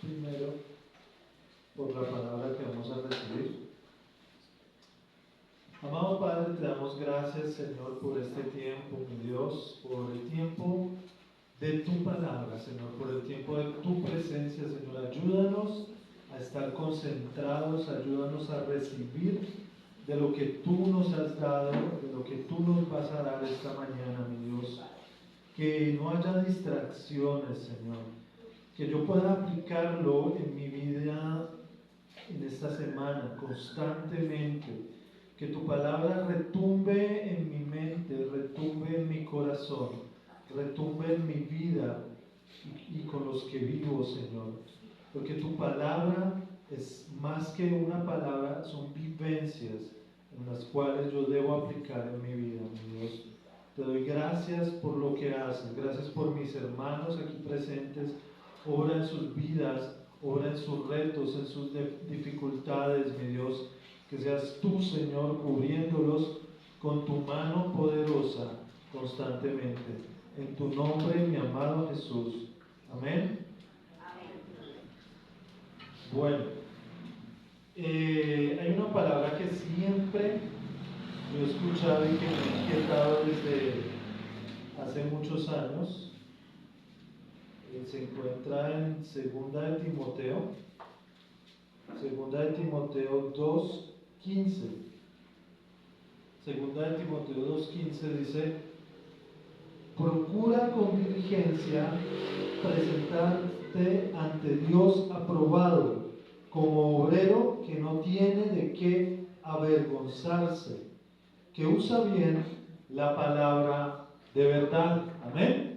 primero por la palabra que vamos a recibir. Amado Padre, te damos gracias, Señor, por este tiempo, mi Dios, por el tiempo de tu palabra, Señor, por el tiempo de tu presencia, Señor. Ayúdanos a estar concentrados, ayúdanos a recibir de lo que tú nos has dado, de lo que tú nos vas a dar esta mañana, mi Dios. Que no haya distracciones, Señor. Que yo pueda aplicarlo en mi vida en esta semana, constantemente. Que tu palabra retumbe en mi mente, retumbe en mi corazón, retumbe en mi vida y con los que vivo, Señor. Porque tu palabra es más que una palabra, son vivencias en las cuales yo debo aplicar en mi vida, mi Dios. Te doy gracias por lo que haces, gracias por mis hermanos aquí presentes. Obra en sus vidas, obra en sus retos, en sus dificultades, mi Dios. Que seas tú, Señor, cubriéndolos con tu mano poderosa constantemente. En tu nombre, mi amado Jesús. Amén. Bueno, hay una palabra que siempre yo he escuchado y que me ha inquietado desde hace muchos años. Se encuentra en 2 de Timoteo 2:15. Segunda de Timoteo 2:15 dice: procura con diligencia presentarte ante Dios aprobado, como obrero que no tiene de qué avergonzarse, que usa bien la palabra de verdad. Amén.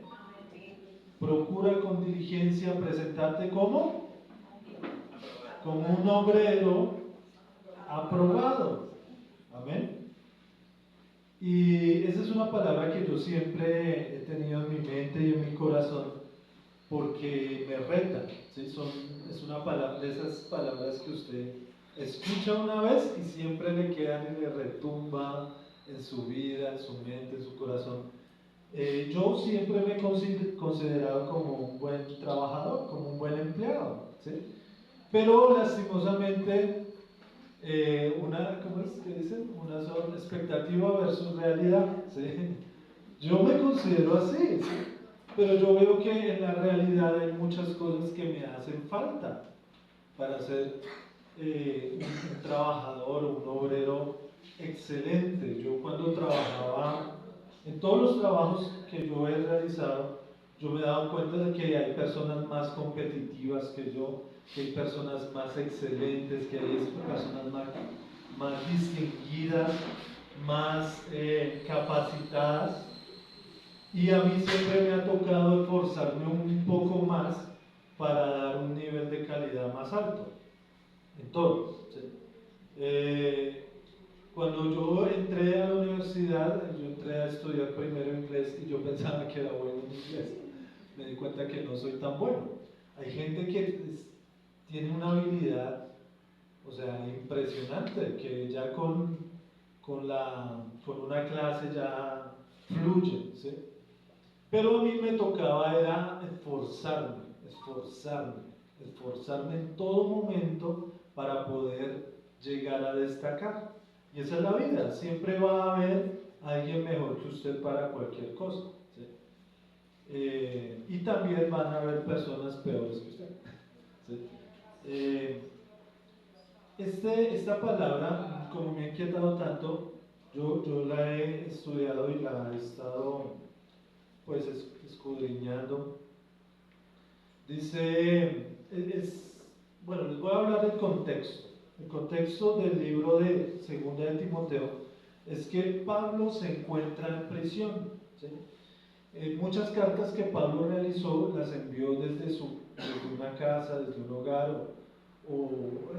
Procura con diligencia presentarte como un obrero aprobado. Amén. Y esa es una palabra que yo siempre he tenido en mi mente y en mi corazón, porque me reta, ¿sí? Es una palabra de esas palabras que usted escucha una vez y siempre le quedan y le retumba en su vida, en su mente, en su corazón. Yo siempre me he considerado como un buen trabajador, como un buen empleado, ¿sí? Pero lastimosamente, ¿cómo es que dicen? Una son expectativa versus realidad, ¿sí? Yo me considero así, ¿sí? Pero yo veo que en la realidad hay muchas cosas que me hacen falta para ser un trabajador o un obrero excelente. Yo cuando trabajaba, en todos los trabajos que yo he realizado, yo me he dado cuenta de que hay personas más competitivas que yo, que hay personas más excelentes, que hay personas más distinguidas, más capacitadas. Y a mí siempre me ha tocado esforzarme un poco más para dar un nivel de calidad más alto en todo, ¿sí? Cuando yo entré a la universidad, yo entré a estudiar primero inglés y yo pensaba que era bueno en inglés. Me di cuenta que no soy tan bueno. Hay gente que tiene una habilidad, o sea, impresionante, que ya con una clase ya fluye, ¿sí? Pero a mí me tocaba era esforzarme en todo momento para poder llegar a destacar. Y esa es la vida, siempre va a haber alguien mejor que usted para cualquier cosa, ¿sí? Y también van a haber personas peores que usted, ¿sí? Esta palabra, como me ha inquietado tanto, yo la he estudiado y la he estado pues escudriñando. Dice, bueno, les voy a hablar del contexto. El contexto del libro de 2 de Timoteo es que Pablo se encuentra en prisión, ¿sí? Muchas cartas que Pablo realizó las envió desde una casa, desde un hogar, o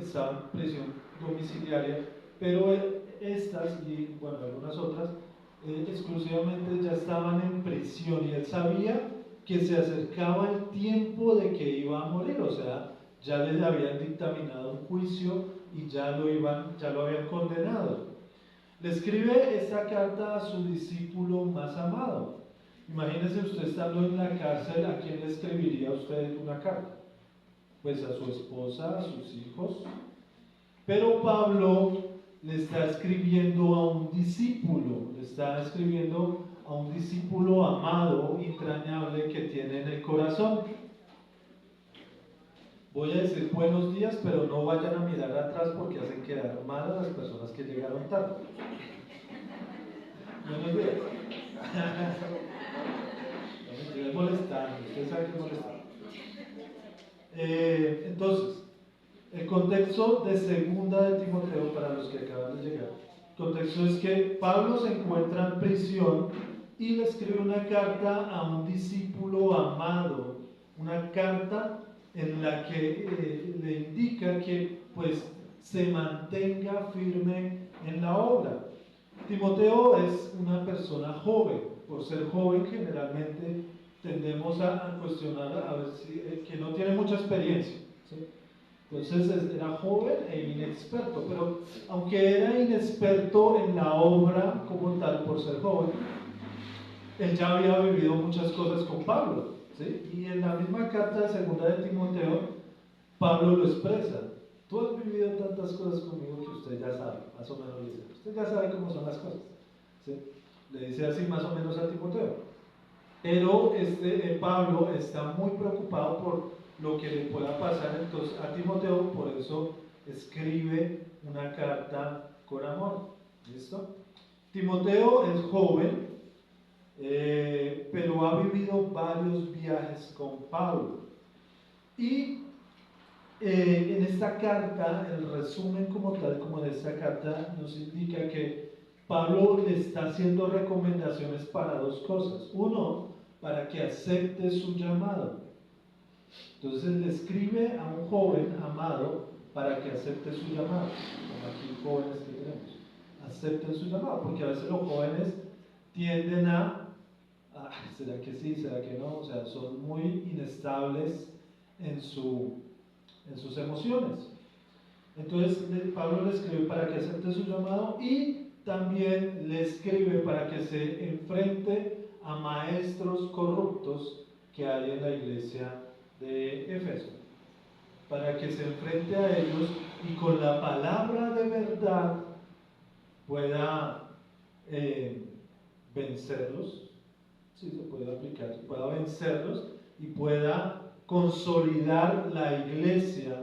estaba en prisión domiciliaria, pero estas y bueno, algunas otras exclusivamente ya estaban en prisión y él sabía que se acercaba el tiempo de que iba a morir, o sea, ya les habían dictaminado un juicio y ya lo habían condenado. Le escribe esta carta a su discípulo más amado. Imagínese usted estando en la cárcel, ¿a quién le escribiría usted una carta? pues a su esposa, a sus hijos. Pero Pablo le está escribiendo a un discípulo, le está escribiendo a un discípulo amado, entrañable que tiene en el corazón. Voy a decir buenos días, pero no vayan a mirar atrás porque hacen quedar mal a las personas que llegaron tarde. Buenos días. No me estoy molestando, ustedes saben que es molestar. Entonces, el contexto de segunda de Timoteo, para los que acaban de llegar, el contexto es que Pablo se encuentra en prisión y le escribe una carta a un discípulo amado, una carta en la que le indica que pues se mantenga firme en la obra. Timoteo es una persona joven. Por ser joven generalmente tendemos a cuestionar a ver si que no tiene mucha experiencia, ¿sí? Entonces era joven e inexperto, pero aunque era inexperto en la obra como tal por ser joven, él ya había vivido muchas cosas con Pablo, ¿sí? Y en la misma carta de segunda de Timoteo, Pablo lo expresa. Tú has vivido tantas cosas conmigo que usted ya sabe, más o menos dice. Usted ya sabe cómo son las cosas, ¿sí? Le dice así más o menos a Timoteo. Pero Pablo está muy preocupado por lo que le pueda pasar entonces a Timoteo, por eso escribe una carta con amor. ¿Listo? Timoteo es joven, pero ha vivido varios viajes con Pablo. Y en esta carta, el resumen como tal, como de esta carta, nos indica que Pablo le está haciendo recomendaciones para dos cosas. Uno, para que acepte su llamado. Entonces le escribe a un joven amado para que acepte su llamado. Como aquí jóvenes que tenemos. Acepten su llamado, porque a veces los jóvenes tienden ¿será que sí? ¿Será que no? O sea, son muy inestables en sus emociones. Entonces Pablo le escribe para que acepte su llamado y también le escribe para que se enfrente a maestros corruptos que hay en la iglesia de Éfeso, para que se enfrente a ellos y con la palabra de verdad pueda vencerlos, sí se puede aplicar, pueda vencerlos y pueda consolidar la iglesia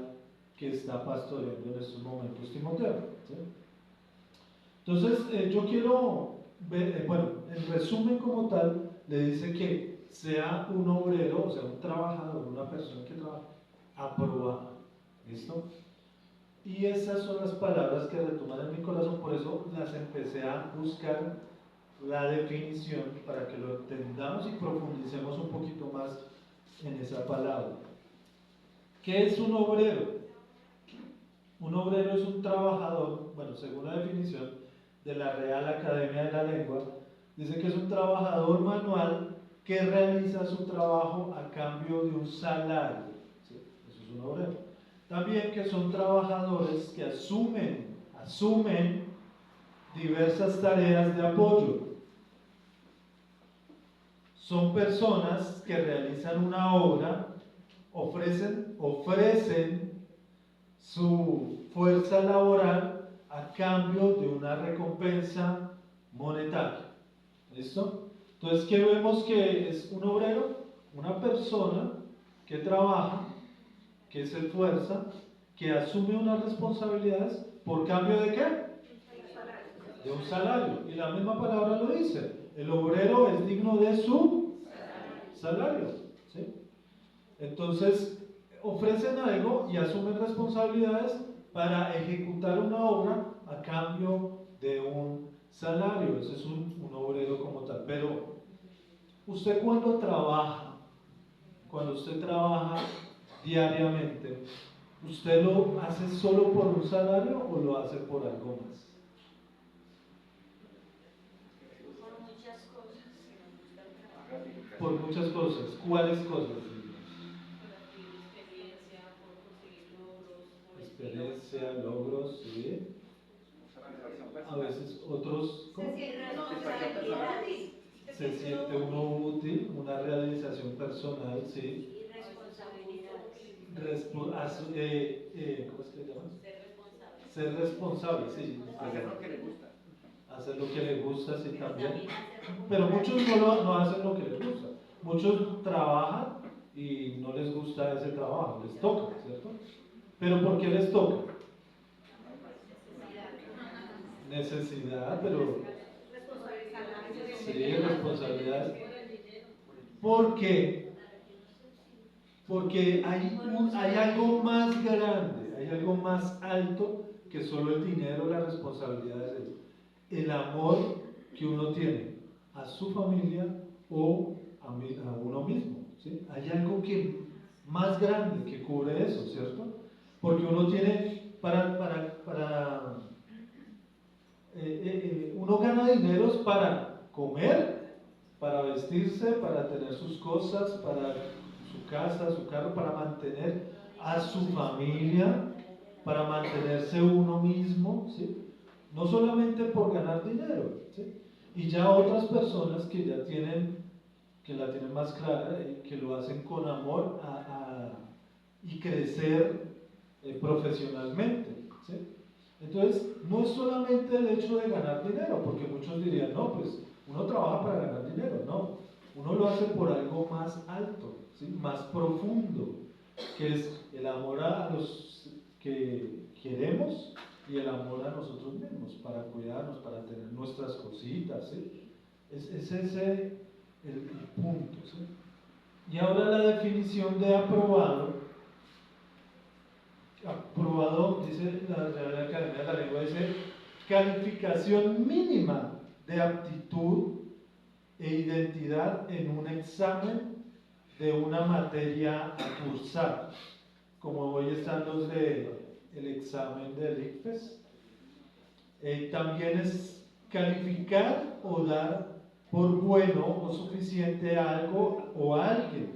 que está pastoreando en estos momentos Timoteo, ¿sí? Entonces, yo quiero ver, bueno, en resumen como tal, le dice que sea un obrero, o sea, un trabajador, una persona que trabaja, aprobada, ¿listo? Y esas son las palabras que retoman en mi corazón, por eso las empecé a buscar la definición para que lo entendamos y profundicemos un poquito más en esa palabra. ¿Qué es un obrero? Un obrero es un trabajador, bueno, según la definición de la Real Academia de la Lengua, dice que es un trabajador manual que realiza su trabajo a cambio de un salario. ¿Sí? Eso es un obrero. También que son trabajadores que asumen diversas tareas de apoyo. Son personas que realizan una obra, ofrecen su fuerza laboral a cambio de una recompensa monetaria. ¿Listo? Entonces, ¿qué vemos que es un obrero? Una persona que trabaja, que se esfuerza, que asume unas responsabilidades por cambio de qué? De un salario. Y la misma palabra lo dice. El obrero es digno de su salario. ¿Sí? Entonces, ofrecen algo y asumen responsabilidades para ejecutar una obra a cambio de un salario. Ese es un obrero como tal. Pero usted cuando usted trabaja diariamente, ¿usted lo hace solo por un salario o lo hace por algo más? Por muchas cosas. Por muchas cosas. ¿Cuáles cosas? Por adquirir experiencia, por conseguir logros, por Experiencia, logros, sí. A veces otros, ¿cómo? Se siente uno útil, una realización personal, sí. Y responsabilidades. ¿cómo es que le llaman? Ser responsable. Ser responsable, sí. Hacer lo que le gusta. Hacer lo que le gusta, sí, también. También hacer Pero muchos no hacen lo que les gusta. Muchos trabajan y no les gusta ese trabajo, les toca, ¿cierto? ¿Pero por qué les toca? Necesidad, pero sí, responsabilidades. ¿Por qué? Porque hay algo más grande, hay algo más alto que solo el dinero, las responsabilidades, el amor que uno tiene a su familia o a uno mismo, ¿sí? Hay algo más grande que cubre eso, ¿cierto? Porque uno tiene uno gana dineros para comer, para vestirse, para tener sus cosas, para su casa, su carro, para mantener a su familia, para mantenerse uno mismo, ¿sí? No solamente por ganar dinero, ¿sí? Y ya otras personas que ya que la tienen más clara, que lo hacen con amor y crecer profesionalmente, ¿sí? Entonces, no es solamente el hecho de ganar dinero, porque muchos dirían, no, pues uno trabaja para ganar dinero, no, uno lo hace por algo más alto, ¿sí? Más profundo, que es el amor a los que queremos y el amor a nosotros mismos, para cuidarnos, para tener nuestras cositas, ¿sí? Es ese el punto, ¿sí? Y ahora la definición de aprobado. Aprobado, dice la Real Academia de la Lengua, dice calificación mínima de aptitud e identidad en un examen de una materia a cursar, como hoy están los el examen del ICFES. También es calificar o dar por bueno o suficiente a algo o a alguien.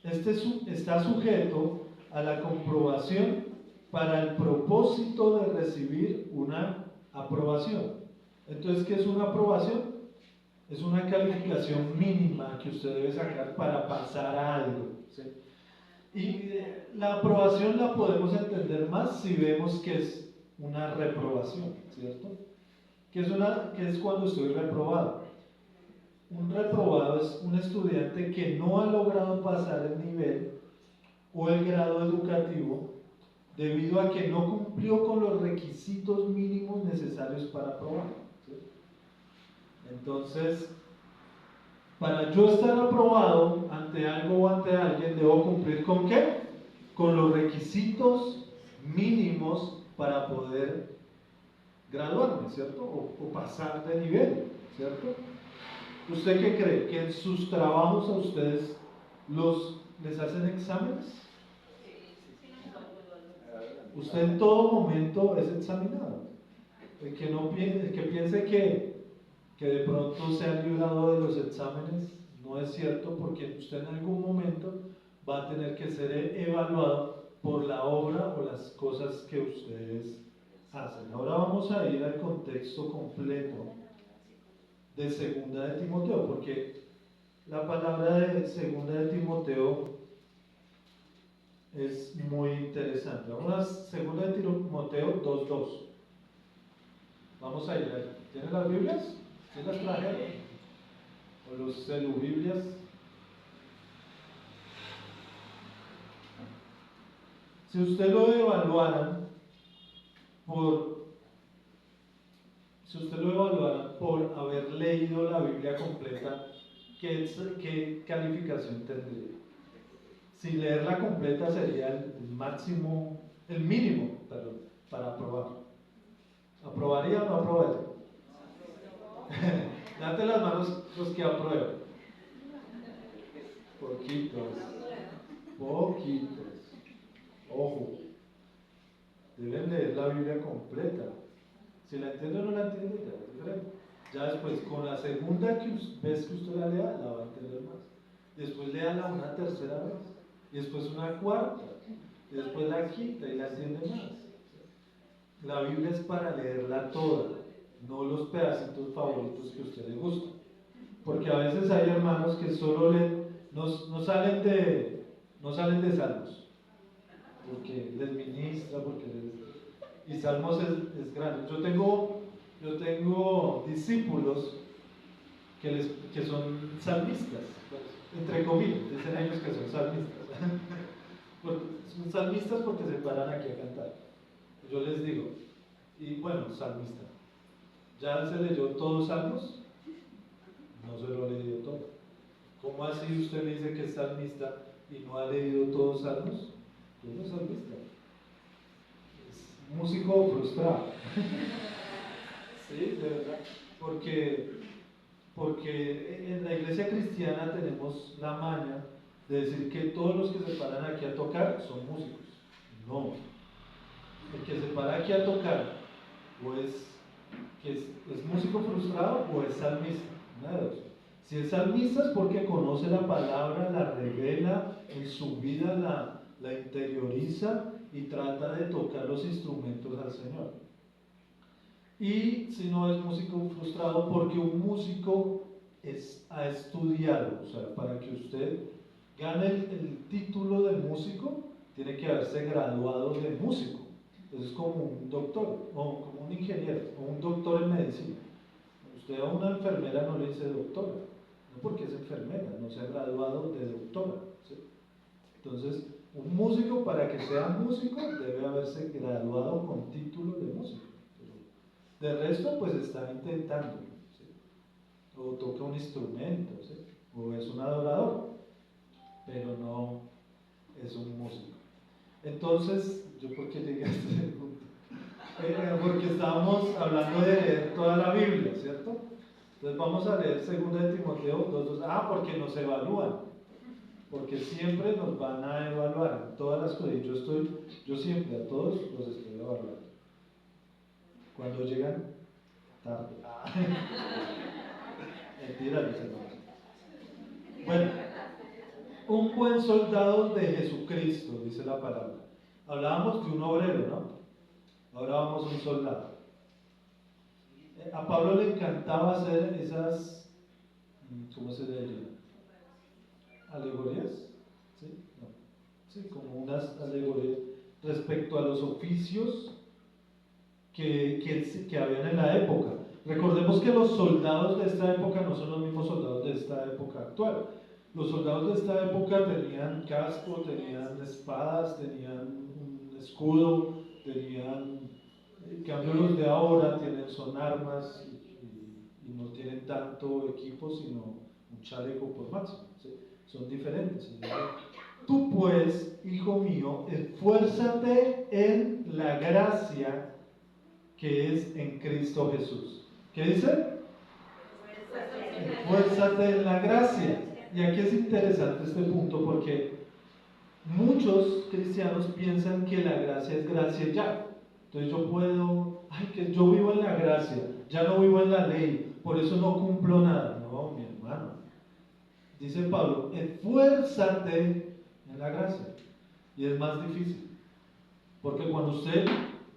Está sujeto a la comprobación para el propósito de recibir una aprobación. Entonces, ¿qué es una aprobación? Es una calificación mínima que usted debe sacar para pasar a algo, ¿sí? Y la aprobación la podemos entender más si vemos que es una reprobación, ¿cierto? ¿Qué es cuando estoy reprobado? Un reprobado es un estudiante que no ha logrado pasar el nivel o el grado educativo debido a que no cumplió con los requisitos mínimos necesarios para aprobar, ¿sí? Entonces, para yo estar aprobado ante algo o ante alguien, debo cumplir ¿con qué? Con los requisitos mínimos para poder graduarme, ¿cierto? O pasar de nivel, ¿cierto? ¿Usted qué cree? ¿Que en sus trabajos a ustedes les hacen exámenes? Usted en todo momento es examinado. El que piense que de pronto se ha librado de los exámenes, no es cierto, porque usted en algún momento va a tener que ser evaluado por la obra o las cosas que ustedes hacen. Ahora vamos a ir al contexto completo de Segunda de Timoteo, porque la palabra de Segunda de Timoteo es muy interesante. Vamos a Segunda de Timoteo 2:2. Vamos a ir ahí. ¿Tienen las Biblias? ¿Sí las trajeron? ¿O los celubiblias? Si usted lo evaluaran por haber leído la Biblia completa, ¿qué calificación tendría? Si leerla completa sería el mínimo, perdón, para aprobar. ¿Aprobaría o no aprobaría? Date las manos los que aprueban. Poquitos. Ojo, deben leer la Biblia completa. Si la entiende o no la entiende, ya es diferente. Ya después, con la segunda vez que usted la lea, la va a entender más. Después léala una tercera vez. Y después una cuarta. Y después la quinta y la entiende más. La Biblia es para leerla toda, no los pedacitos favoritos que a usted le gustan. Porque a veces hay hermanos que solo leen, no salen de Salmos, porque les ministra, y Salmos es grande. Yo tengo discípulos que son salmistas, pues, entre comillas, dicen ellos que son salmistas. Son salmistas porque se paran aquí a cantar. Yo les digo, y bueno, salmista, ¿ya se leyó todos Salmos? No se lo ha leído todo. ¿Cómo así usted me dice que es salmista y no ha leído todos Salmos? Yo no soy salmista. Es músico frustrado. Sí, de verdad. Porque en la iglesia cristiana tenemos la maña de decir que todos los que se paran aquí a tocar son músicos. No. El que se para aquí a tocar o es músico frustrado o es salmista. Una de dos. Si es salmista es porque conoce la palabra, la revela en su vida, la interioriza y trata de tocar los instrumentos al Señor. Y si no es músico frustrado, porque un músico ha estudiado, o sea, para que usted gane el título de músico, tiene que haberse graduado de músico. Entonces es como un doctor, o como un ingeniero, o un doctor en medicina. Usted a una enfermera no le dice doctora, no porque es enfermera, no se ha graduado de doctora, ¿sí? Entonces, un músico, para que sea músico, debe haberse graduado con título de músico. De resto, pues está intentando, ¿sí? O toca un instrumento, ¿sí? O es un adorador, pero no es un músico. Entonces, ¿yo por qué llegué a este punto? Porque estábamos hablando de leer toda la Biblia, ¿cierto? Entonces vamos a leer 2 de Timoteo 2:2. Ah, porque nos evalúan, porque siempre nos van a evaluar en todas las cosas. Y yo siempre a todos los estoy evaluando. Cuando llegan tarde. Mentira, mis hermanos. Bueno, un buen soldado de Jesucristo, dice la palabra. Hablábamos de un obrero, ¿no? Ahora vamos a un soldado. A Pablo le encantaba hacer esas, ¿cómo se le llama? ¿Alegorías? ¿Sí? No. Sí, como unas alegorías respecto a los oficios que habían en la época. Recordemos que los soldados de esta época no son los mismos soldados de esta época actual. Los soldados de esta época tenían casco, tenían espadas, tenían un escudo, tenían, en cambio los de ahora son armas y no tienen tanto equipo, sino un chaleco por máximo, ¿sí? Son diferentes. Tú pues, hijo mío, esfuérzate en la gracia que es en Cristo Jesús. ¿Qué dice? Esfuérzate en la gracia. Y aquí es interesante este punto porque muchos cristianos piensan que la gracia es gracia ya. Entonces yo puedo, que yo vivo en la gracia, ya no vivo en la ley, por eso no cumplo nada. No, mi hermano. Dice Pablo, esfuérzate en la gracia. Y es más difícil. Porque cuando usted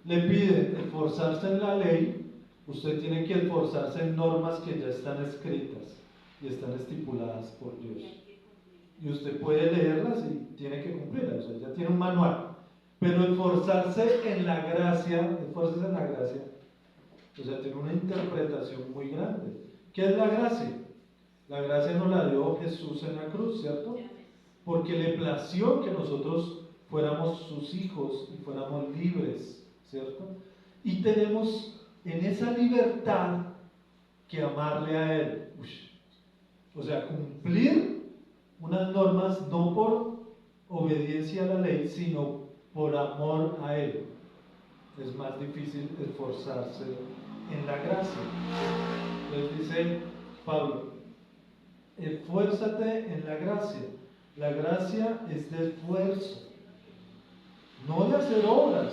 le pide esforzarse en la ley, usted tiene que esforzarse en normas que ya están escritas y están estipuladas por Dios. Y usted puede leerlas y tiene que cumplirlas, o sea, ya tiene un manual. Pero esforzarse en la gracia, esforzarse en la gracia, o sea, tiene una interpretación muy grande. ¿Qué es la gracia? La gracia nos la dio Jesús en la cruz, ¿cierto? Porque le plació que nosotros fuéramos sus hijos y fuéramos libres, ¿cierto? Y tenemos en esa libertad que amarle a Él. O sea, cumplir unas normas no por obediencia a la ley, sino por amor a Él. Es más difícil esforzarse en la gracia. Entonces dice Pablo, esfuérzate en la gracia. La gracia es de esfuerzo, no de hacer obras,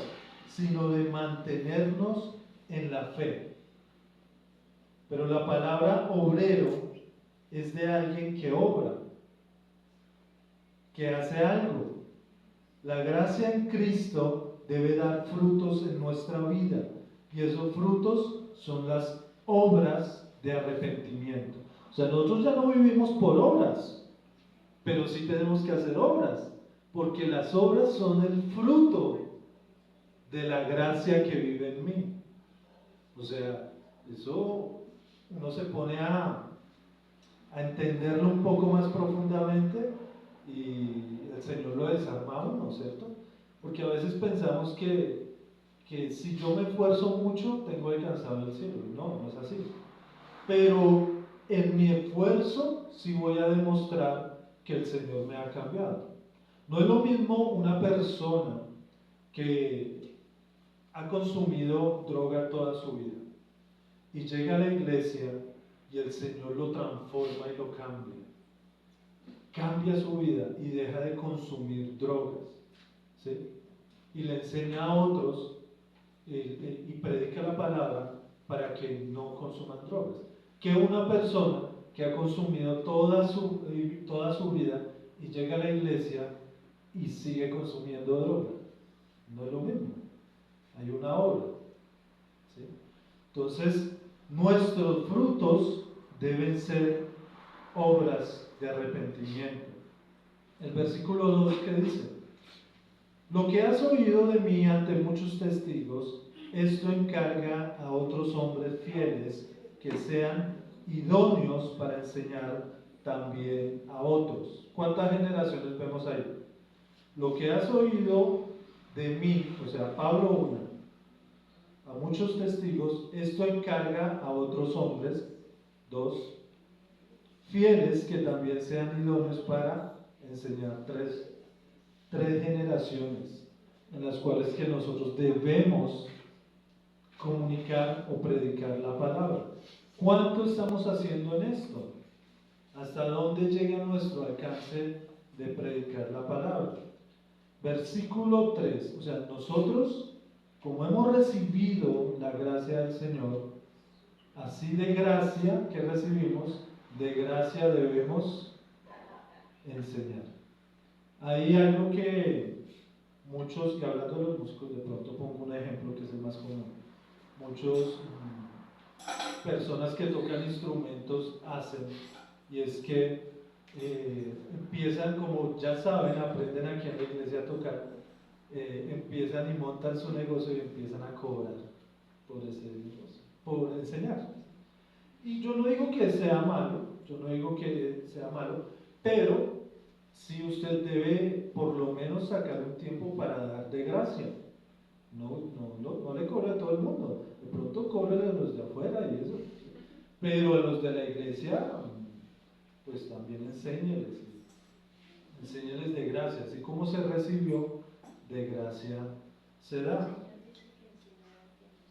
sino de mantenernos en la fe. Pero la palabra obrero es de alguien que obra, que hace algo. La gracia en Cristo debe dar frutos en nuestra vida, y esos frutos son las obras de arrepentimiento. O sea, nosotros ya no vivimos por obras, pero sí tenemos que hacer obras, porque las obras son el fruto de la gracia que vive en mí. O sea, eso uno se pone a entenderlo un poco más profundamente y el Señor lo desarma a uno, ¿cierto? Porque a veces pensamos que si yo me esfuerzo mucho, tengo alcanzado el cielo. No, no es así. Pero en mi esfuerzo sí voy a demostrar que el Señor me ha cambiado. No es lo mismo una persona que ha consumido droga toda su vida y llega a la iglesia y el Señor lo transforma y lo cambia. Cambia su vida y deja de consumir drogas, ¿sí? Y le enseña a otros y predica la palabra para que no consuman drogas. Que una persona que ha consumido toda su vida y llega a la iglesia y sigue consumiendo drogas. No es lo mismo. Hay una obra, ¿sí? Entonces, nuestros frutos deben ser obras de arrepentimiento. El versículo 2 que dice: lo que has oído de mí ante muchos testigos, esto encarga a otros hombres fieles que sean idóneos para enseñar también a otros. ¿Cuántas generaciones vemos ahí? Lo que has oído de mí, o sea, Pablo 1, a muchos testigos, esto encarga a otros hombres, 2, fieles que también sean idóneos para enseñar, 3 generaciones en las cuales que nosotros debemos comunicar o predicar la palabra. ¿Cuánto estamos haciendo en esto? ¿Hasta dónde llega nuestro alcance de predicar la palabra? Versículo 3, o sea, nosotros, como hemos recibido la gracia del Señor, así de gracia que recibimos, de gracia debemos enseñar. Hay algo que muchos, y hablando de los músicos, de pronto pongo un ejemplo que es el más común. Muchos personas que tocan instrumentos hacen, y es que empiezan, como ya saben, aprenden aquí en la iglesia a tocar, empiezan y montan su negocio y empiezan a cobrar por ese negocio, por enseñar. Y yo no digo que sea malo, pero si usted debe por lo menos sacar un tiempo para dar de gracia. No le cobre a todo el mundo, de pronto cobre a los de afuera y eso, pero a los de la iglesia, pues también enséñeles de gracia, así como se recibió, de gracia se da.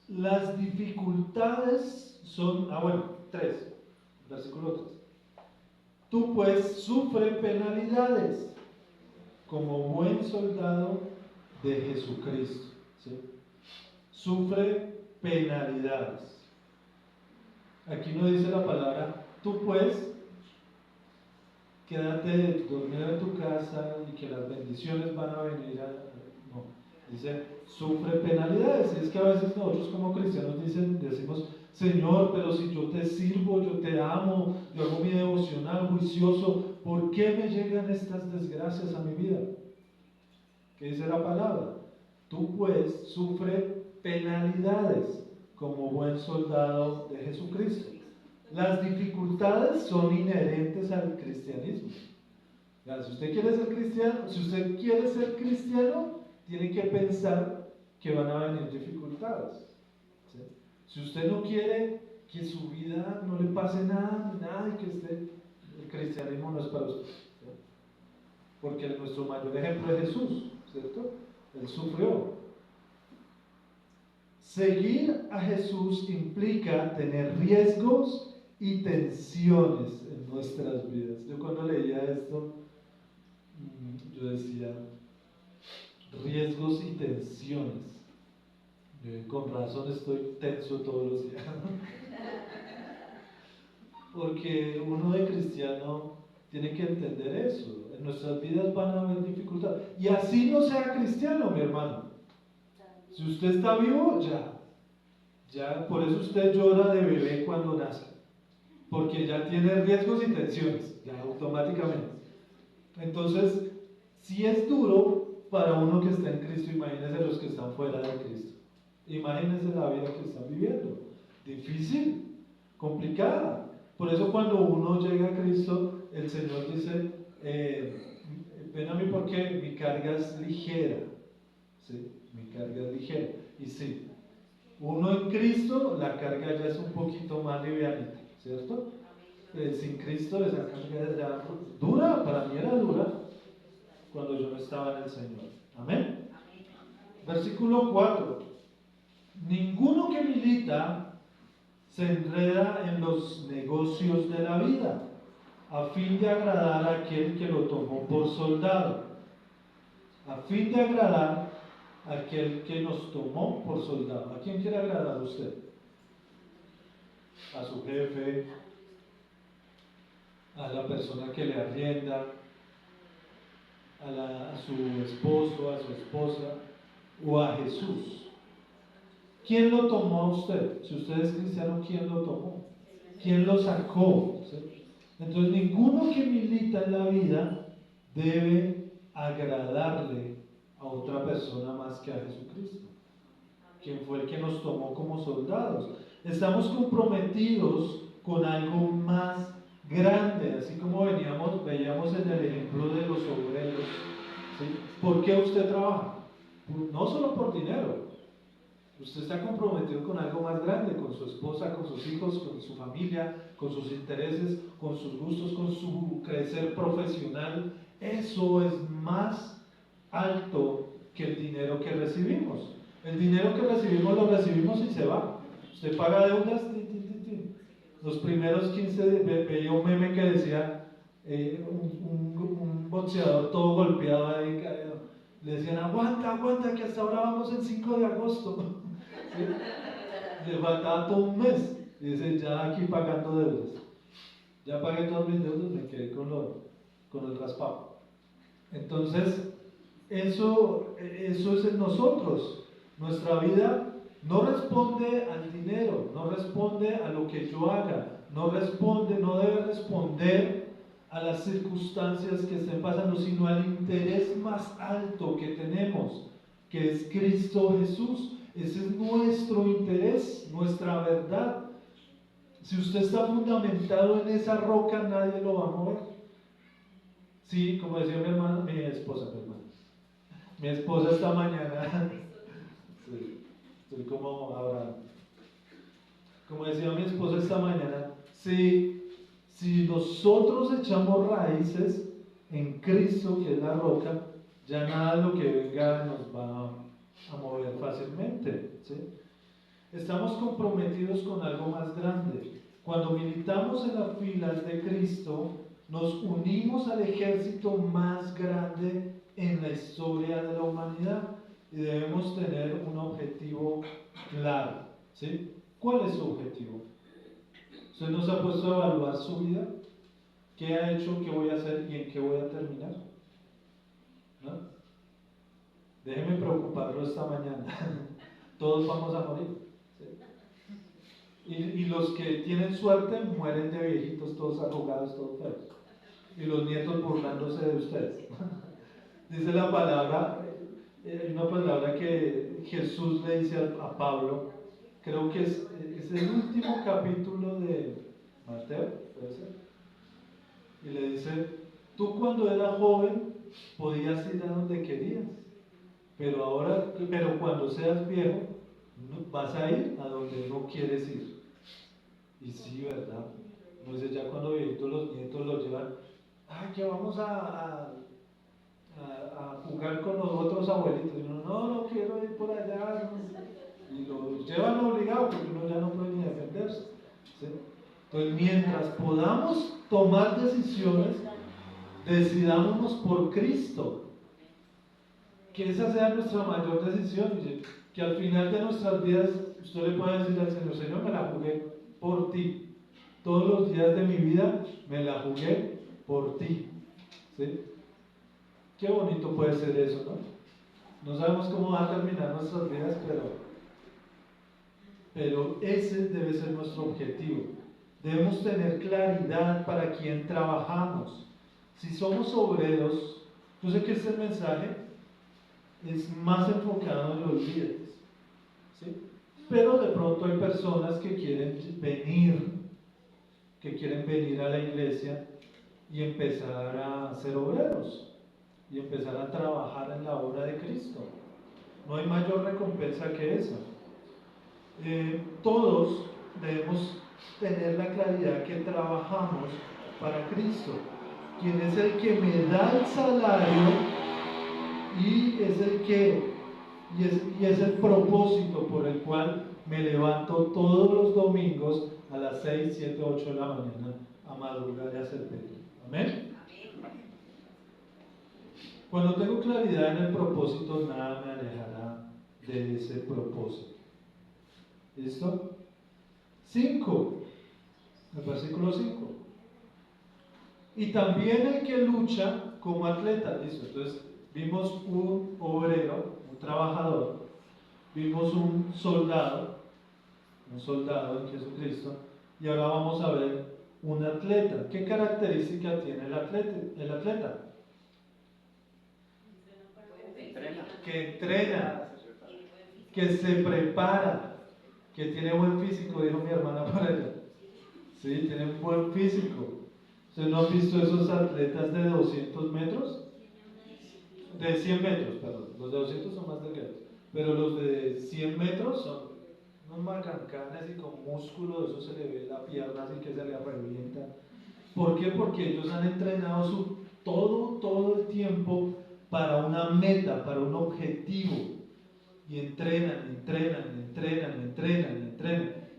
Las dificultades son, 3, versículo 3. Tú pues sufre penalidades como buen soldado de Jesucristo, ¿sí? Sufre penalidades. Aquí no dice la palabra, tú pues quédate dormido en tu casa y que las bendiciones van a venir no, dice, sufre penalidades. Y es que a veces nosotros como cristianos decimos, Señor, pero si yo te sirvo, yo te amo, yo hago mi devocional juicioso, ¿por qué me llegan estas desgracias a mi vida? ¿Qué dice la palabra? Tú pues sufre penalidades como buen soldado de Jesucristo. Las dificultades son inherentes al cristianismo. Si usted quiere ser cristiano, tiene que pensar que van a venir dificultades, ¿sí? Si usted no quiere que su vida no le pase nada y que el cristianismo no es para usted, ¿sí? Porque nuestro mayor ejemplo es Jesús, ¿cierto? Él sufrió. Seguir a Jesús implica tener riesgos y tensiones en nuestras vidas. Yo cuando leía esto, yo decía, riesgos y tensiones. Con razón estoy tenso todos los días. Porque uno de cristiano tiene que entender eso. En nuestras vidas van a haber dificultades. Y así no sea cristiano, mi hermano. Si usted está vivo, ya, por eso usted llora de bebé cuando nace. Porque ya tiene riesgos y tensiones, ya automáticamente. Entonces, Si es duro para uno que está en Cristo, imagínense los que están fuera de Cristo. Imagínense la vida que están viviendo. Difícil, complicada. Por eso cuando uno llega a Cristo, el Señor dice, ven a mí porque mi carga es ligera. ¿Sí? Mi carga es ligera. Y sí, uno en Cristo, la carga ya es un poquito más livianita, ¿cierto? Sin Cristo esa carga es ya dura, para mí era dura cuando yo no estaba en el Señor. Amén. Versículo 4. Ninguno que milita se enreda en los negocios de la vida, a fin de agradar a aquel que lo tomó por soldado. A fin de agradar a aquel que nos tomó por soldado. ¿A quién quiere agradar usted? A su jefe, a la persona que le arrienda, a su esposo, a su esposa, o a Jesús. ¿Quién lo tomó a usted? Si usted es cristiano, ¿quién lo tomó? ¿Quién lo sacó? ¿Sí? Entonces, ninguno que milita en la vida debe agradarle a otra persona más que a Jesucristo, quien fue el que nos tomó como soldados. Estamos comprometidos con algo más grande, así como veíamos en el ejemplo de los obreros. ¿Sí? ¿Por qué usted trabaja? No solo por dinero. Usted está comprometido con algo más grande, con su esposa, con sus hijos, con su familia, con sus intereses, con sus gustos, con su crecer profesional. Eso es más alto que el dinero que recibimos. El dinero que recibimos lo recibimos y se va. Usted paga deudas. Los primeros 15 días veía un meme que decía un boxeador todo golpeado ahí caído. Le decían, aguanta, aguanta, que hasta ahora vamos el 5 de agosto. ¿Sí? Le faltaba todo un mes. Y dice, ya aquí pagando deudas. Ya pagué todos mis deudas, me quedé con el raspado. Entonces, eso es en nosotros. Nuestra vida no responde al dinero, no responde a lo que yo haga, no debe responder a las circunstancias que estén pasando, sino al interés más alto que tenemos, que es Cristo Jesús. Ese es nuestro interés, nuestra verdad. Si usted está fundamentado en esa roca, nadie lo va a mover. Sí, como decía mi esposa, mi esposa esta mañana, sí, estoy como ahora, como decía mi esposa esta mañana, si nosotros echamos raíces en Cristo, que es la roca, ya nada de lo que venga nos va a mover fácilmente, ¿sí? Estamos comprometidos con algo más grande. Cuando militamos en las filas de Cristo, nos unimos al ejército más grande en la historia de la humanidad y debemos tener un objetivo claro, ¿sí? ¿Cuál es su objetivo? ¿Usted nos ha puesto a evaluar su vida? ¿Qué ha hecho, qué voy a hacer y en qué voy a terminar? ¿No? Déjeme preocuparlo esta mañana. Todos vamos a morir, ¿sí? Y los que tienen suerte mueren de viejitos, todos arrugados, todos feos. Y los nietos burlándose de ustedes. Dice la palabra, hay una palabra que Jesús le dice a Pablo, creo que es el último capítulo de Mateo, puede ser, y le dice, tú cuando eras joven podías ir a donde querías, pero cuando seas viejo vas a ir a donde no quieres ir. Y sí, ¿verdad? No sé, ya cuando viejitos los nietos los llevan, ay, que vamos a jugar con los otros abuelitos. Y uno, no quiero ir por allá. No. Y los llevan obligados porque uno ya no puede ni defenderse. ¿Sí? Entonces, mientras podamos tomar decisiones, decidámonos por Cristo. Que esa sea nuestra mayor decisión. Que al final de nuestras vidas, usted le pueda decir al Señor, Señor, me la jugué por ti. Todos los días de mi vida me la jugué por ti. ¿Sí? Qué bonito puede ser eso, ¿no? No sabemos cómo va a terminar nuestras vidas, pero ese debe ser nuestro objetivo. Debemos tener claridad para quién trabajamos. Si somos obreros, Yo sé que este mensaje es más enfocado en los líderes, ¿sí? Pero de pronto hay personas que quieren venir a la iglesia y empezar a ser obreros y empezar a trabajar en la obra de Cristo. No hay mayor recompensa que esa. Todos debemos tener la claridad que trabajamos para Cristo, quien es el que me da el salario y es el propósito por el cual me levanto todos los domingos a las 6, 7, 8 de la mañana a madrugar y a hacer pedir. Amén. Cuando tengo claridad en el propósito, nada me alejará de ese propósito. ¿Listo? 5, el versículo 5. Y también el que lucha como atleta. ¿Listo? Entonces, vimos un obrero, un trabajador, vimos un soldado en Jesucristo, y ahora vamos a ver un atleta. ¿Qué característica tiene el atleta? Que entrena, que se prepara, que tiene buen físico, dijo mi hermana por allá. Sí, tiene un buen físico. ¿Ustedes no han visto esos atletas de 200 metros? De 100 metros, perdón. Los de 200 son más delgados. Pero los de 100 metros son unos magancanes y con músculo, eso se le ve la pierna así que se le revienta. ¿Por qué? Porque ellos han entrenado todo el tiempo para una meta, para un objetivo. Y entrenan.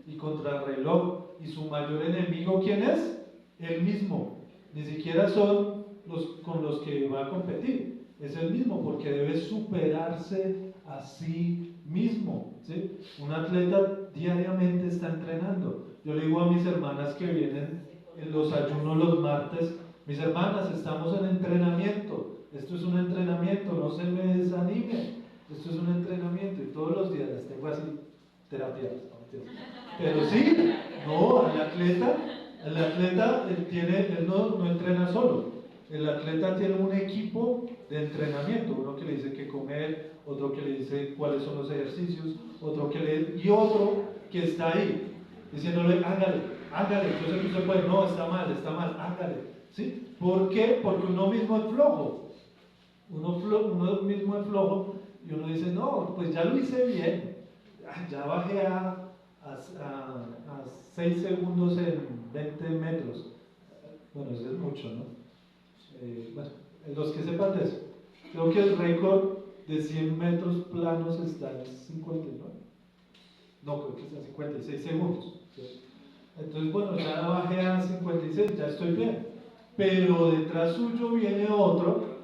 Y contra el reloj. ¿Y su mayor enemigo quién es? Él mismo. Ni siquiera son los con los que va a competir. Es el mismo, porque debe superarse a sí mismo, ¿sí? Un atleta diariamente está entrenando. Yo le digo a mis hermanas que vienen en los ayunos los martes: mis hermanas, estamos en entrenamiento. Esto es un entrenamiento, no se me desanimen. Esto es un entrenamiento, y todos los días les tengo así terapias. Pero sí, no, el atleta él no entrena solo. El atleta tiene un equipo de entrenamiento, uno que le dice qué comer, otro que le dice cuáles son los ejercicios, y otro que está ahí, diciéndole, hágale, yo sé que usted puede, no, está mal, hágale, ¿sí? ¿Por qué? Porque uno mismo es flojo, uno mismo es flojo, y uno dice, no, pues ya lo hice bien, ya bajé a 6 segundos en 20 metros, bueno, eso es mucho, ¿no? Bueno, los que sepan de eso, creo que el récord de 100 metros planos está en 59, no, creo que está en 56 segundos, ¿sí? Entonces, bueno, ya bajé a 56, ya estoy bien, pero detrás suyo viene otro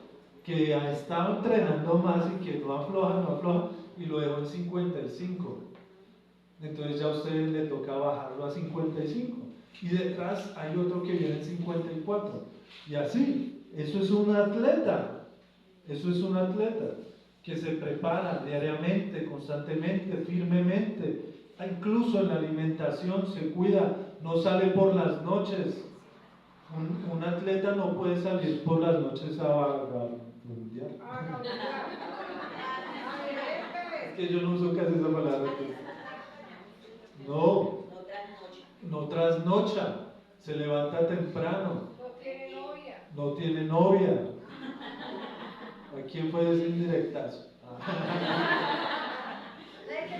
que ha estado entrenando más y que no afloja, y lo dejó en 55. Entonces ya a usted le toca bajarlo a 55, y detrás hay otro que viene en 54, y así. Eso es un atleta que se prepara diariamente, constantemente, firmemente, incluso en la alimentación se cuida, no sale por las noches. Un atleta no puede salir por las noches a vagabundear. Es que yo no uso casi esa palabra. No trasnocha, se levanta temprano. No tiene novia. ¿A quién puede decir directazo?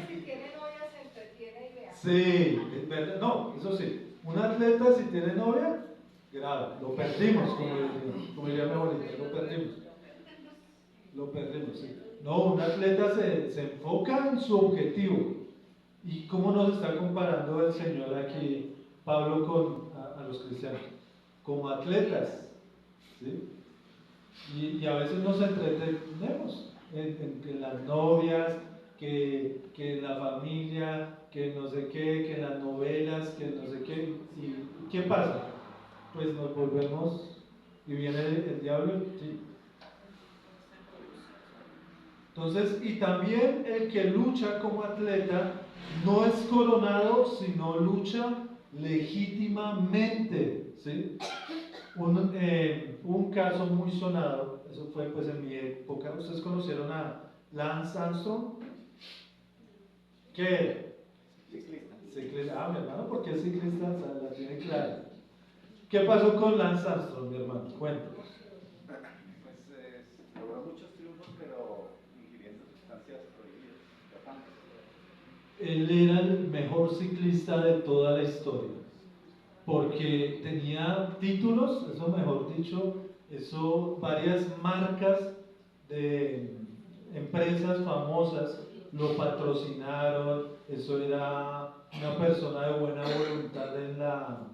Si tiene novia se entretiene y vea. Sí, es verdad. No, eso sí. Un atleta, si tiene novia, grave. Lo perdimos, como diría mi abuelita, lo perdimos, sí. No, un atleta se enfoca en su objetivo. ¿Y cómo nos está comparando el Señor aquí, Pablo, a los cristianos? Como atletas, ¿sí? Y a veces nos entretenemos en las novias, que en la familia, que no sé qué, que en las novelas, que no sé qué. ¿Y qué pasa? Pues nos volvemos y viene el diablo. ¿Sí? Entonces, y también el que lucha como atleta no es coronado, sino lucha legítimamente, ¿sí? Un caso muy sonado, eso fue pues en mi época. ¿Ustedes conocieron a Lance Armstrong? ¿Qué era? Ciclista. Ah, mi hermano, ¿por qué ciclista? O sea, la tiene clara. ¿Qué pasó con Lance Armstrong, mi hermano? Cuéntanos. Pues logró muchos triunfos, pero ingiriendo sustancias prohibidas, dopantes. Él era el mejor ciclista de toda la historia, porque tenía títulos, eso mejor dicho, eso, varias marcas de empresas famosas lo patrocinaron, eso era una persona de buena voluntad en la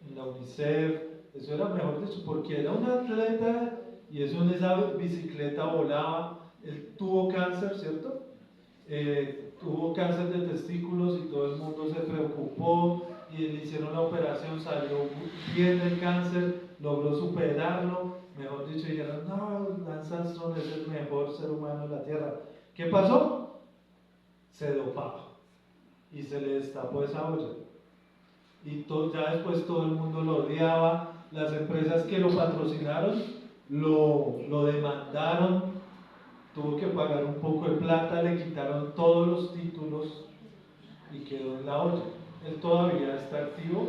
UNICEF, eso era mejor dicho, porque era un atleta y eso en esa bicicleta volaba. Él tuvo cáncer, ¿cierto? Tuvo cáncer de testículos y todo el mundo se preocupó y le hicieron la operación, salió bien del cáncer, logró superarlo, mejor dicho, dijeron, no, Lance Armstrong es el mejor ser humano de la Tierra. ¿Qué pasó? Se dopaba y se le destapó esa olla. Y ya después todo el mundo lo odiaba, las empresas que lo patrocinaron lo demandaron, tuvo que pagar un poco de plata, le quitaron todos los títulos y quedó en la olla. Él todavía está activo,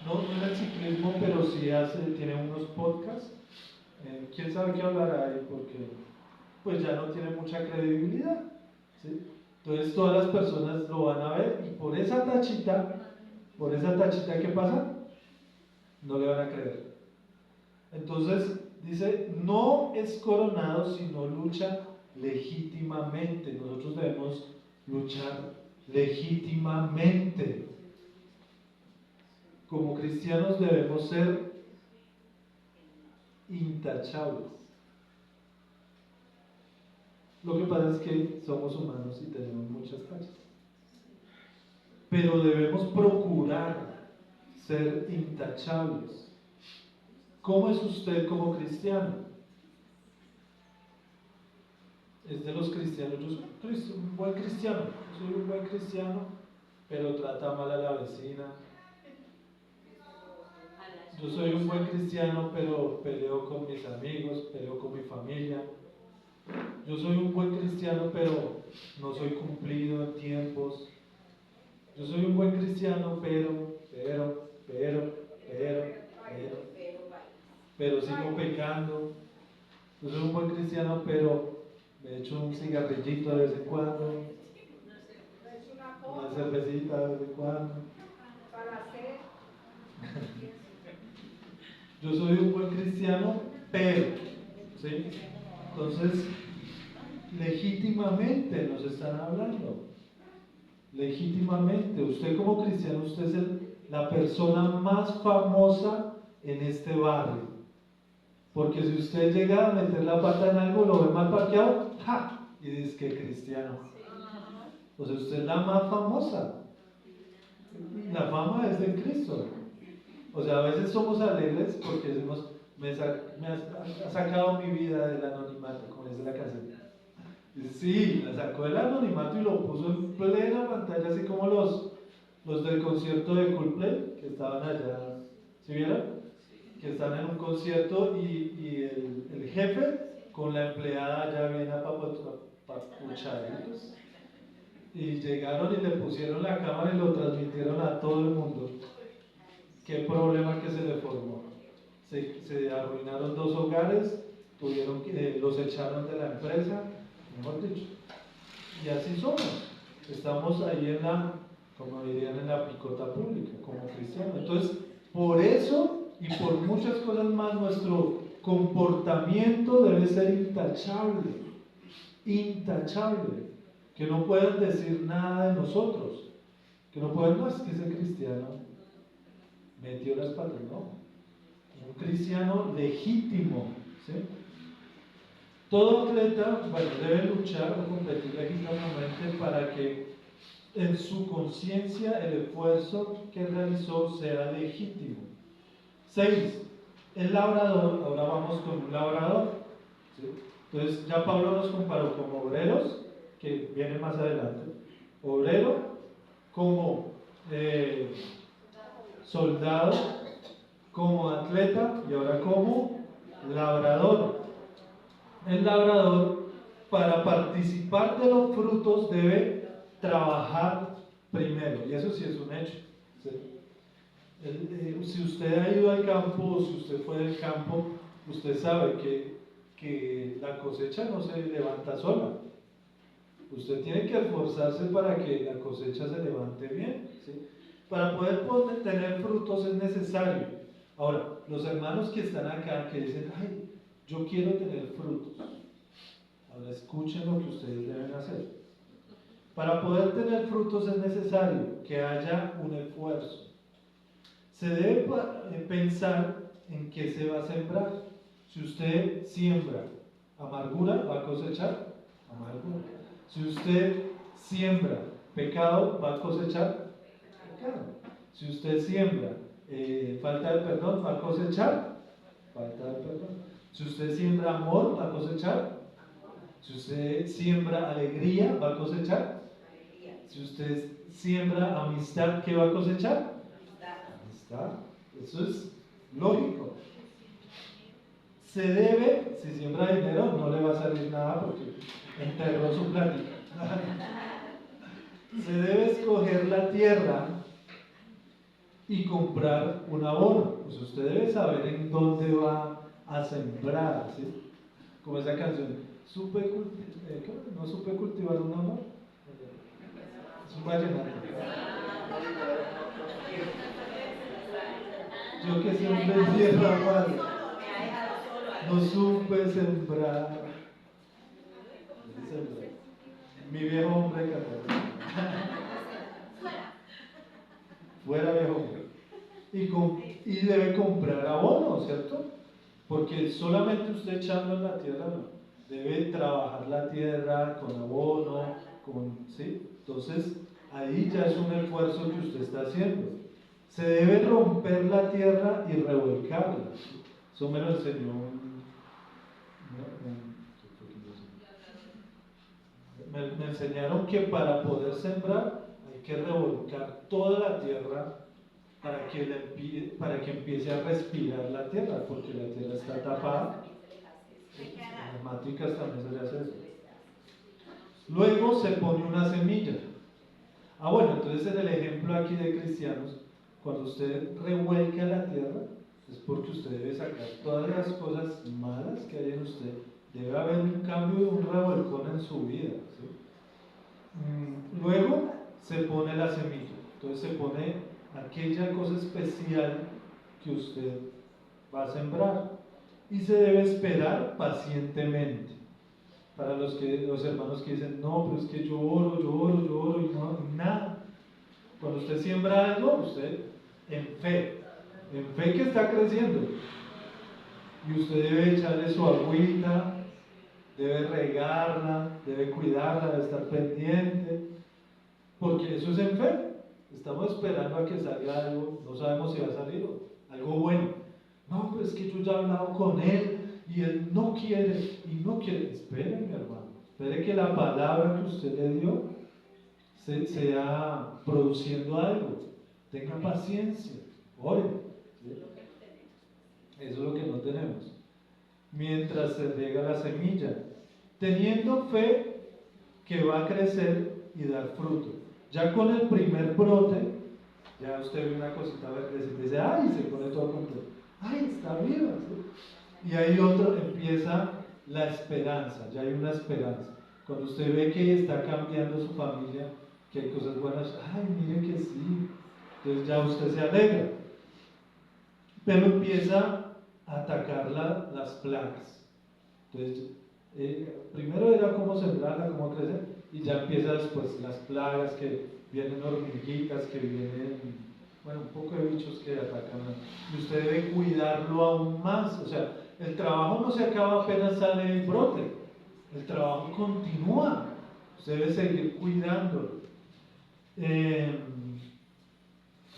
no en el ciclismo, pero sí tiene unos podcasts. Quién sabe qué hablará ahí, porque pues ya no tiene mucha credibilidad, ¿sí? Entonces todas las personas lo van a ver y por esa tachita, ¿qué pasa? No le van a creer. Entonces dice, no es coronado sino lucha legítimamente. Nosotros debemos luchar legítimamente. Como cristianos debemos ser intachables. Lo que pasa es que somos humanos y tenemos muchas tachas. Pero debemos procurar ser intachables. ¿Cómo es usted como cristiano? Es de los cristianos. Yo soy un buen cristiano. Soy un buen cristiano, pero trata mal a la vecina. Yo soy un buen cristiano, pero peleo con mis amigos, peleo con mi familia. Yo soy un buen cristiano, pero no soy cumplido en tiempos. Yo soy un buen cristiano, pero sigo pecando. Yo soy un buen cristiano, pero me echo un cigarrillito de vez en cuando, una cervecita de vez en cuando. Para hacer. Yo soy un buen cristiano, pero, ¿sí? Entonces, legítimamente nos están hablando. Legítimamente, usted como cristiano, usted es la persona más famosa en este barrio. Porque si usted llega a meter la pata en algo, lo ve mal parqueado, ¡ja! Y dice que cristiano. O sea, usted es la más famosa. La fama es de Cristo. O sea, a veces somos alegres porque decimos, ha sacado mi vida del anonimato, como dice la canción. Sí, la sacó del anonimato y lo puso en plena pantalla, así como los del concierto de Coldplay, que estaban allá, ¿sí vieron? Que están en un concierto y el jefe con la empleada allá bien apapuchaditos. Y llegaron y le pusieron la cámara y lo transmitieron a todo el mundo. ¿Qué problema que se le formó? Se arruinaron 2 hogares, los echaron de la empresa, mejor dicho. Y así somos. Estamos ahí como dirían, en la picota pública, como cristianos. Entonces, por eso y por muchas cosas más, nuestro comportamiento debe ser intachable. Intachable. Que no puedan decir nada de nosotros. Que no puedan, no, es que ese cristiano metió las patas, no. Un cristiano legítimo, ¿sí? Todo atleta, bueno, debe luchar o competir legítimamente para que en su conciencia el esfuerzo que realizó sea legítimo. 6. El labrador, ahora vamos con un labrador, ¿sí? Entonces ya Pablo nos comparó como obreros, que viene más adelante, obrero, como soldado, como atleta y ahora como labrador. El labrador, para participar de los frutos, debe trabajar primero, y eso sí es un hecho. ¿Sí? Si usted ha ido al campo o si usted fue del campo, usted sabe que la cosecha no se levanta sola. Usted tiene que esforzarse para que la cosecha se levante bien. ¿Sí? Para poder tener frutos es necesario. Ahora, los hermanos que están acá, que dicen, ay, yo quiero tener frutos. Ahora escuchen lo que ustedes deben hacer. Para poder tener frutos es necesario que haya un esfuerzo. Se debe pensar en qué se va a sembrar. Si usted siembra amargura, va a cosechar amargura. Si usted siembra pecado, va a cosechar pecado. Si usted siembra falta de perdón, va a cosechar falta de perdón. Si usted siembra amor, va a cosechar. Si usted siembra alegría, va a cosechar. Si usted siembra amistad, ¿qué va a cosechar? Amistad. Eso es lógico. Se debe, si siembra dinero, no le va a salir nada porque enterró su plática. Se debe escoger la tierra y comprar un abono. Pues usted debe saber en dónde va a sembrar, ¿sí? Como esa canción, no supe cultivar un amor. Es un vallenato. Yo que siempre tierra mal, no supe sembrar. Mi viejo hombre católico. Fuera viejo hombre. Y debe comprar abono, ¿cierto? Porque solamente usted echando en la tierra no. Debe trabajar la tierra con abono, ¿sí? Entonces, ahí ya es un esfuerzo que usted está haciendo. Se debe romper la tierra y revolcarla. Eso me lo enseñó me enseñaron que para poder sembrar hay que revolcar toda la tierra para que empiece a respirar la tierra, porque la tierra está tapada. En las matricas también se le hace eso. Luego se pone una semilla. Bueno, entonces en el ejemplo aquí de cristianos, cuando usted revuelca la tierra, es porque usted debe sacar todas las cosas malas que hay en usted. Debe haber un cambio, un revolcón en su vida. ¿Sí? Luego se pone la semilla. Entonces se pone aquella cosa especial que usted va a sembrar. Y se debe esperar pacientemente. Para los hermanos que dicen, no, pero es que yo oro y no, nada. Cuando usted siembra algo, usted en fe que está creciendo. Y usted debe echarle su agüita, debe regarla, debe cuidarla, debe estar pendiente. Porque eso es en fe. Estamos esperando a que salga algo, no sabemos si va a salir algo bueno. No, pues es que yo ya he hablado con él y él no quiere y no quiere. Espere, mi hermano, espere que la palabra que usted le dio sea produciendo algo. Tenga paciencia, ore. ¿Sí? Eso es lo que no tenemos. Mientras se riega la semilla, teniendo fe que va a crecer y dar fruto. Ya con el primer brote, ya usted ve una cosita verde y dice, ay, se pone todo contento. Ay, está viva. ¿Sí? Y ahí empieza la esperanza, ya hay una esperanza. Cuando usted ve que está cambiando su familia, que hay cosas buenas, ay, mire que sí. Entonces ya usted se alegra. Pero empieza a atacar las plagas. Entonces, primero era cómo sembrarla, cómo crecer, y ya empieza después las plagas, que vienen hormiguitas, que vienen, bueno, un poco de bichos que atacan. Y usted debe cuidarlo aún más. O sea, el trabajo no se acaba apenas sale el brote. El trabajo continúa. Usted debe seguir cuidándolo.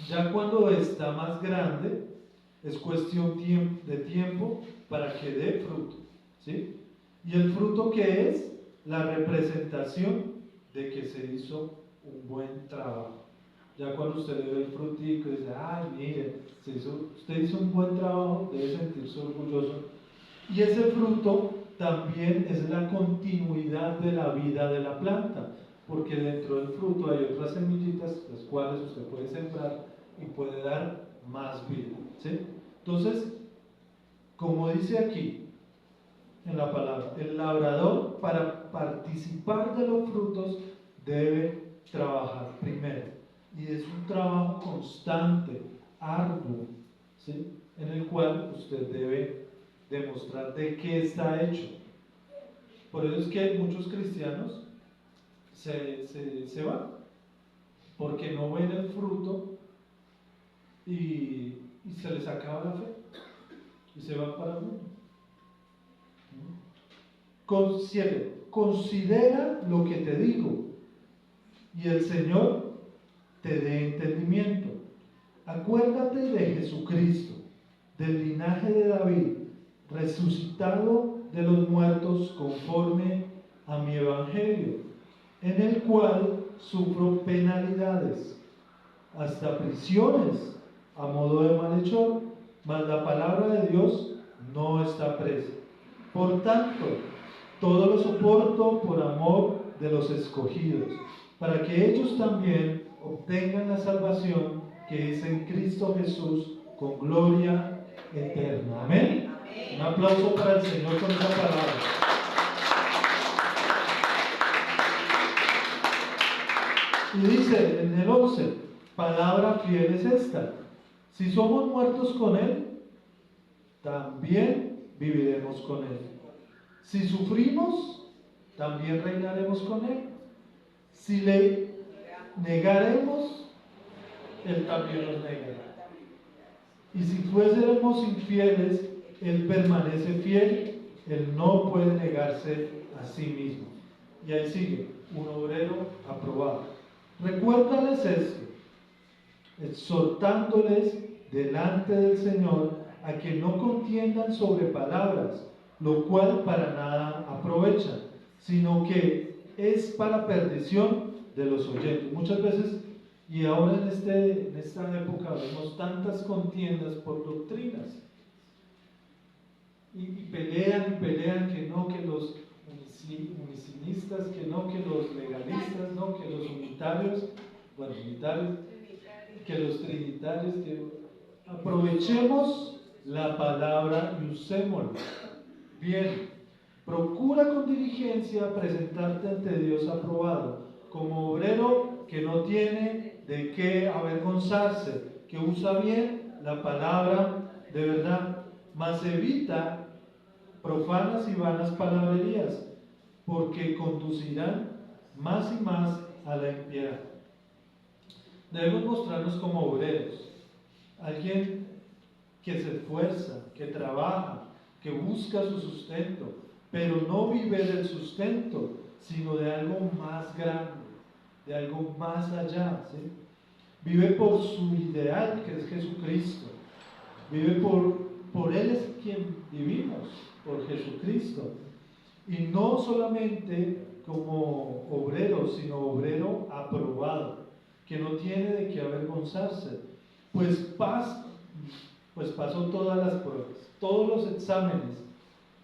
Ya cuando está más grande, es cuestión de tiempo para que dé fruto. ¿Sí? ¿Y el fruto qué es? La representación de que se hizo un buen trabajo. Ya cuando usted le ve el frutico y dice, ay, mire, usted hizo un buen trabajo, debe sentirse orgulloso Y ese fruto también es la continuidad de la vida de la planta, porque dentro del fruto hay otras semillitas, las cuales usted puede sembrar y puede dar más vida, ¿sí? Entonces, como dice aquí en la palabra, el labrador para participar de los frutos debe trabajar primero, y es un trabajo constante, arduo, ¿sí? En el cual usted debe demostrar de qué está hecho. Por eso es que muchos cristianos se van, porque no ven el fruto y se les acaba la fe y se van para el mundo. 7. Considera lo que te digo y el Señor te dé entendimiento. Acuérdate de Jesucristo, del linaje de David, resucitado de los muertos conforme a mi evangelio, en el cual sufro penalidades, hasta prisiones a modo de malhechor, mas la palabra de Dios no está presa. Por tanto, todo lo soporto por amor de los escogidos, para que ellos también obtengan la salvación que es en Cristo Jesús con gloria eterna. Amén. Un aplauso para el Señor con esta palabra. Y dice en el 11, palabra fiel es esta: si somos muertos con Él, también viviremos con Él. Si sufrimos, también reinaremos con Él. Si le negaremos, Él también nos negará. Y si fuésemos infieles, Él permanece fiel, Él no puede negarse a sí mismo. Y ahí sigue, un obrero aprobado. Recuérdales esto, exhortándoles delante del Señor a que no contiendan sobre palabras, lo cual para nada aprovecha, sino que es para perdición de los oyentes. Muchas veces, y ahora en esta época, vemos tantas contiendas por doctrinas, y pelean que no, que los unicinistas, que no, que los legalistas, no, que los unitarios, que los trinitarios, que aprovechemos la palabra y usémosla bien. Procura con diligencia presentarte ante Dios aprobado, como obrero que no tiene de qué avergonzarse, que usa bien la palabra de verdad, mas evita profanas y vanas palabrerías, porque conducirán más y más a la impiedad. Debemos mostrarnos como obreros, alguien que se esfuerza, que trabaja, que busca su sustento, pero no vive del sustento, sino de algo más grande, de algo más allá, ¿sí? Vive por su ideal, que es Jesucristo. Vive por Él es quien vivimos, por Jesucristo. Y no solamente como obrero, sino obrero aprobado, que no tiene de qué avergonzarse, pues pasó todas las pruebas, todos los exámenes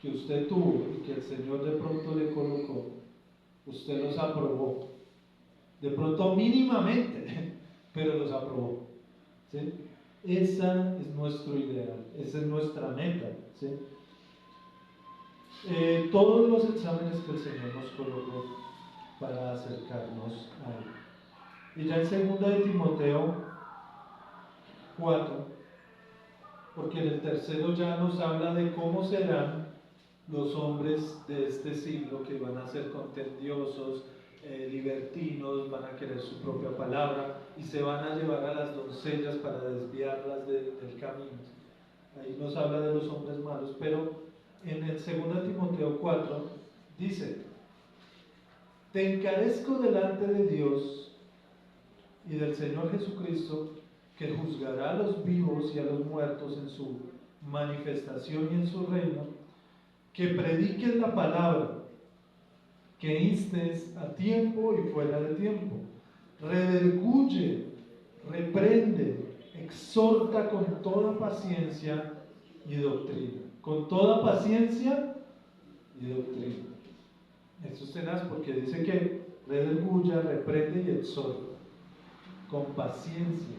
que usted tuvo y que el Señor de pronto le colocó, usted los aprobó, de pronto mínimamente, pero los aprobó, ¿sí? Esa es nuestro ideal, esa es nuestra meta, ¿sí? Todos los exámenes que el Señor nos colocó para acercarnos a Él. Y ya en 2 de Timoteo 4, porque en el tercero ya nos habla de cómo serán los hombres de este siglo, que van a ser contendiosos, libertinos, van a querer su propia palabra y se van a llevar a las doncellas para desviarlas del camino. Ahí nos habla de los hombres malos, pero en el 2 Timoteo 4 dice: te encarezco delante de Dios y del Señor Jesucristo, que juzgará a los vivos y a los muertos en su manifestación y en su reino, que prediques la palabra, que instes a tiempo y fuera de tiempo, redarguye, reprende, exhorta con toda paciencia y doctrina. con toda paciencia y doctrina. Esto es tenaz porque dice que redarguya, reprende y exhorta, con paciencia.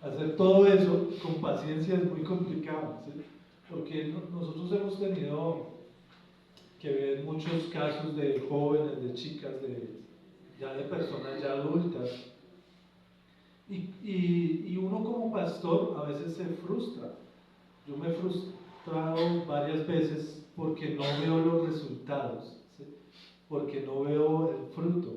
Hacer todo eso con paciencia es muy complicado, ¿sí? Porque nosotros hemos tenido que ver muchos casos de jóvenes, de chicas, ya de personas ya adultas. Y uno como pastor a veces se frustra. Yo me he frustrado varias veces porque no veo los resultados, ¿sí? Porque no veo el fruto,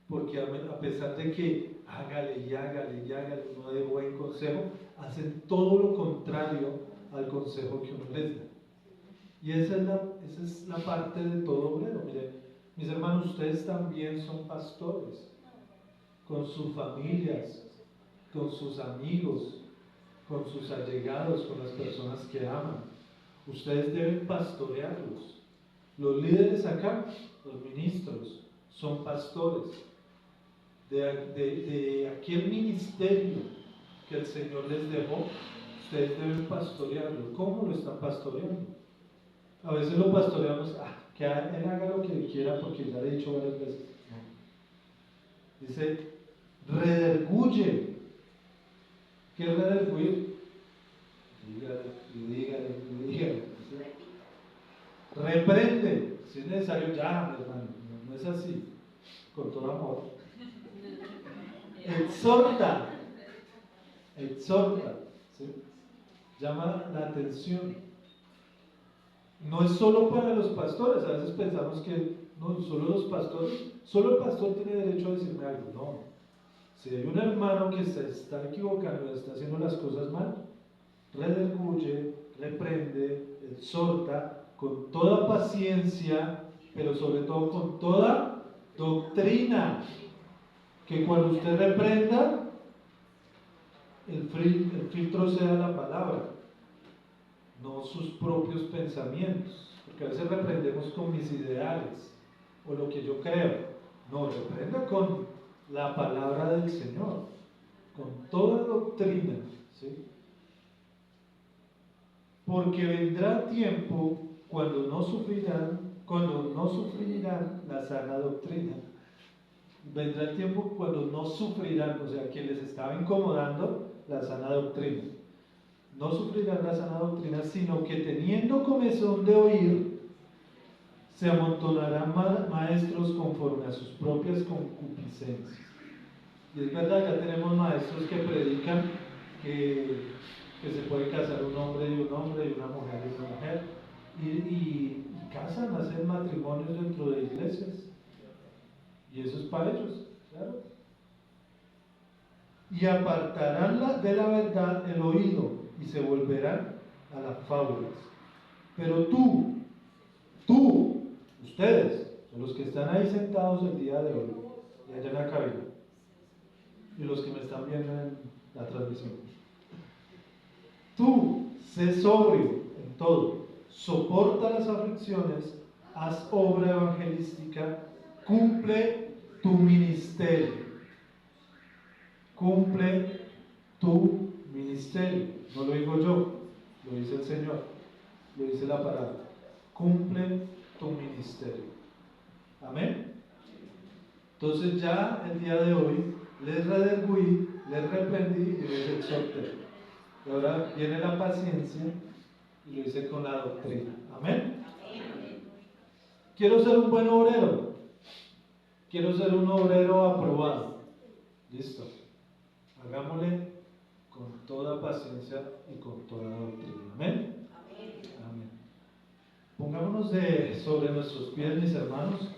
porque a pesar de que hágale y hágale y hágale, uno de buen consejo, hacen todo lo contrario al consejo que uno les da. Y esa es la parte de todo obrero. Mire, mis hermanos, ustedes también son pastores, con sus familias, con sus amigos, con sus allegados, con las personas que aman. Ustedes deben pastorearlos. Los líderes acá, los ministros, son pastores de aquel ministerio que el Señor les dejó. Ustedes deben pastorearlo. ¿Cómo lo están pastoreando? A veces lo pastoreamos, que él haga lo que quiera porque ya le he dicho varias veces. No. Dice, redarguye. ¿Qué es redarguir? Dígale. ¿Sí? Reprende. Si es necesario, ya, hermano. No es así. Con todo amor. Exhorta. ¿Sí? Llama la atención. No es solo para los pastores. A veces pensamos que no, solo los pastores, solo el pastor tiene derecho a decirme algo. No. Si hay un hermano que se está equivocando, está haciendo las cosas mal, redarguye, reprende, exhorta con toda paciencia, pero sobre todo con toda doctrina. Que cuando usted reprenda, el filtro sea la palabra, no sus propios pensamientos, porque a veces reprendemos con mis ideales o lo que yo creo. No, reprenda con la palabra del Señor, con toda doctrina, ¿sí? Porque vendrá tiempo cuando no sufrirán la sana doctrina. Vendrá el tiempo cuando no sufrirán, o sea, que les estaba incomodando la sana doctrina. No sufrirán la sana doctrina, sino que teniendo comezón de oír, se amontonarán maestros conforme a sus propias concupiscencias. Y es verdad, ya tenemos maestros que predican que se puede casar un hombre y un hombre, y una mujer y una mujer, y casan, hacen matrimonios dentro de iglesias. Y eso es para ellos, claro. Y apartarán de la verdad el oído y se volverán a las fábulas. Pero ustedes, son los que están ahí sentados el día de hoy, y allá en la cabina, y los que me están viendo en la transmisión. Tú, sé sobrio en todo, soporta las aflicciones, haz obra evangelística, cumple tu ministerio. Cumple tu ministerio. No lo digo yo, lo dice el Señor, lo dice la palabra. Cumple tu ministerio. Amén. Entonces ya el día de hoy les redarguí, les reprendí y les exhorté. Y ahora viene la paciencia y lo hice con la doctrina. Amén. Quiero ser un buen obrero. Quiero ser un obrero aprobado. Listo. Hagámosle con toda paciencia y con toda doctrina. Amén. Amén. Pongámonos sobre nuestros pies, mis hermanos.